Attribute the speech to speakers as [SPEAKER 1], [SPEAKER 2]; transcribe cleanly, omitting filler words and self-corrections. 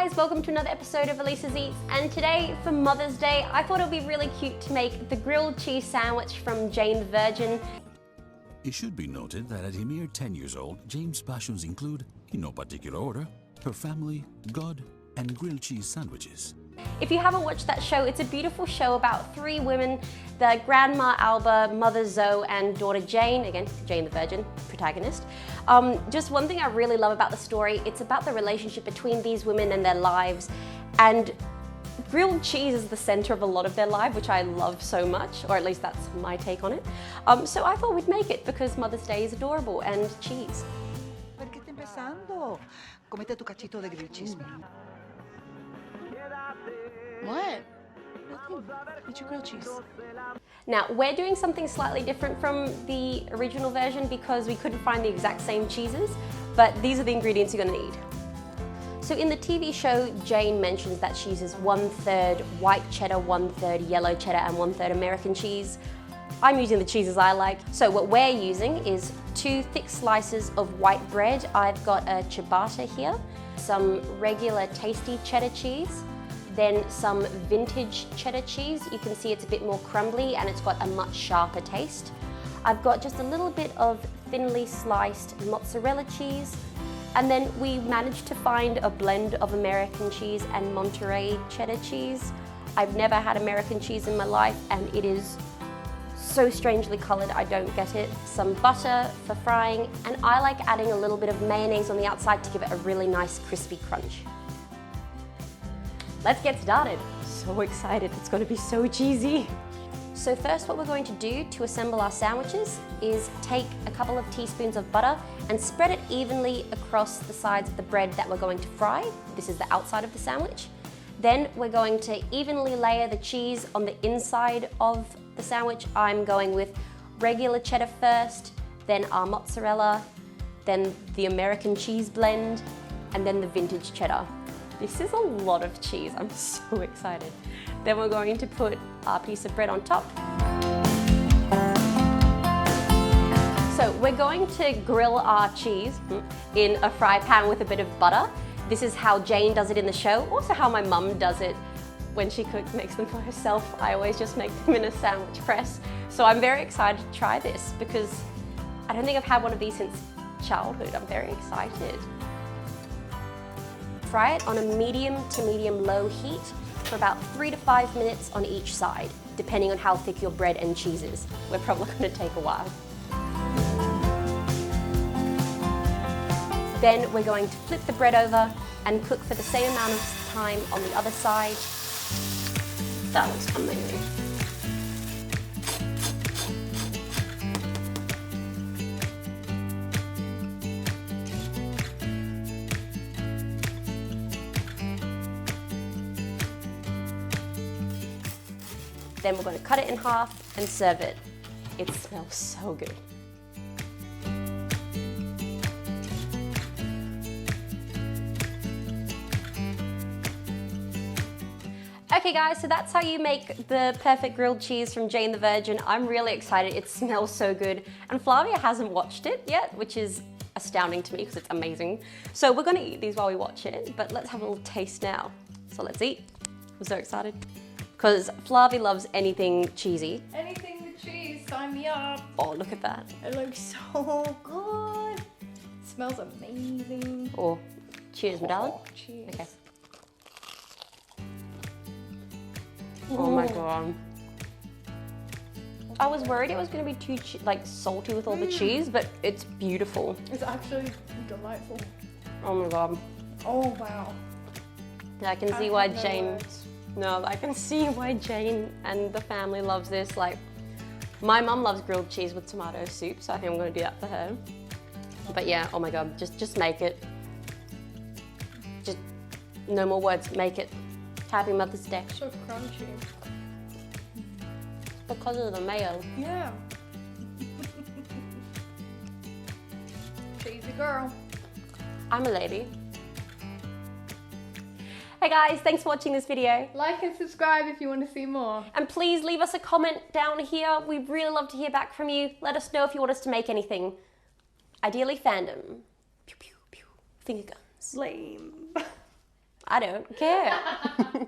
[SPEAKER 1] guys, welcome to another episode of Elise's Eats, and today for Mother's Day I thought it would be really cute to make the grilled cheese sandwich from Jane the Virgin.
[SPEAKER 2] It should be noted that at a mere 10 years old, Jane's passions include, in no particular order, her family, God, and grilled cheese sandwiches.
[SPEAKER 1] If you haven't watched that show, it's a beautiful show about three women, the Grandma Alba, Mother Zoe, and daughter Jane, again, Jane the Virgin, protagonist. Just one thing I really love about the story, it's about the relationship between these women and their lives, and grilled cheese is the center of a lot of their life, which I love so much, or at least that's my take on it. So I thought we'd make it because Mother's Day is adorable and cheese.
[SPEAKER 3] ¿Por qué está empezando? Comete tu cachito de grilled cheese.
[SPEAKER 4] What? Nothing. Eat your grilled cheese.
[SPEAKER 1] Now, we're doing something slightly different from the original version because we couldn't find the exact same cheeses, but these are the ingredients you're going to need. So in the TV show, Jane mentions that she uses 1/3 white cheddar, 1/3 yellow cheddar, and 1/3 American cheese. I'm using the cheeses I like. So what we're using is 2 thick slices of white bread. I've got a ciabatta here, some regular tasty cheddar cheese, then some vintage cheddar cheese. You can see it's a bit more crumbly and it's got a much sharper taste. I've got just a little bit of thinly sliced mozzarella cheese, and then we managed to find a blend of American cheese and Monterey cheddar cheese. I've never had American cheese in my life and it is so strangely colored, I don't get it. Some butter for frying, and I like adding a little bit of mayonnaise on the outside to give it a really nice crispy crunch. Let's get started. So excited, it's gonna be so cheesy. So first what we're going to do to assemble our sandwiches is take a couple of teaspoons of butter and spread it evenly across the sides of the bread that we're going to fry. This is the outside of the sandwich. Then we're going to evenly layer the cheese on the inside of the sandwich. I'm going with regular cheddar first, then our mozzarella, then the American cheese blend, and then the vintage cheddar. This is a lot of cheese, I'm so excited. Then we're going to put our piece of bread on top. So we're going to grill our cheese in a fry pan with a bit of butter. This is how Jane does it in the show, also how my mum does it when she makes them for herself. I always just make them in a sandwich press. So I'm very excited to try this because I don't think I've had one of these since childhood. I'm very excited. Fry it on a medium to medium low heat for about 3 to 5 minutes on each side, depending on how thick your bread and cheese is. We're probably going to take a while. Then we're going to flip the bread over and cook for the same amount of time on the other side. That looks amazing. Then we're going to cut it in half and serve it. It smells so good. Okay guys, so that's how you make the perfect grilled cheese from Jane the Virgin. I'm really excited, it smells so good. And Flavia hasn't watched it yet, which is astounding to me because it's amazing. So we're gonna eat these while we watch it, but let's have a little taste now. So let's eat. I'm so excited. Because Flavia loves anything cheesy.
[SPEAKER 4] Anything with cheese, sign me up.
[SPEAKER 1] Oh, look at that.
[SPEAKER 4] It looks so good. It smells amazing.
[SPEAKER 1] Oh, cheers, my darling.
[SPEAKER 4] Cheers.
[SPEAKER 1] Okay. Oh my god. I was worried it was going to be too salty with all the cheese, but it's beautiful.
[SPEAKER 4] It's actually delightful.
[SPEAKER 1] Oh my god.
[SPEAKER 4] Oh wow.
[SPEAKER 1] I can see why Jane... No, I can see why Jane and the family loves this. Like, my mum loves grilled cheese with tomato soup, so I think I'm going to do that for her. But yeah, oh my god, just make it. Just, no more words, make it. Happy Mother's Day.
[SPEAKER 4] So crunchy.
[SPEAKER 1] Because of the mayo.
[SPEAKER 4] Yeah. Cheesy girl.
[SPEAKER 1] I'm a lady. Hey guys, thanks for watching this video.
[SPEAKER 4] Like and subscribe if you want to see more.
[SPEAKER 1] And please leave us a comment down here. We'd really love to hear back from you. Let us know if you want us to make anything. Ideally fandom. Pew, pew, pew. Finger guns.
[SPEAKER 4] Lame.
[SPEAKER 1] I don't care.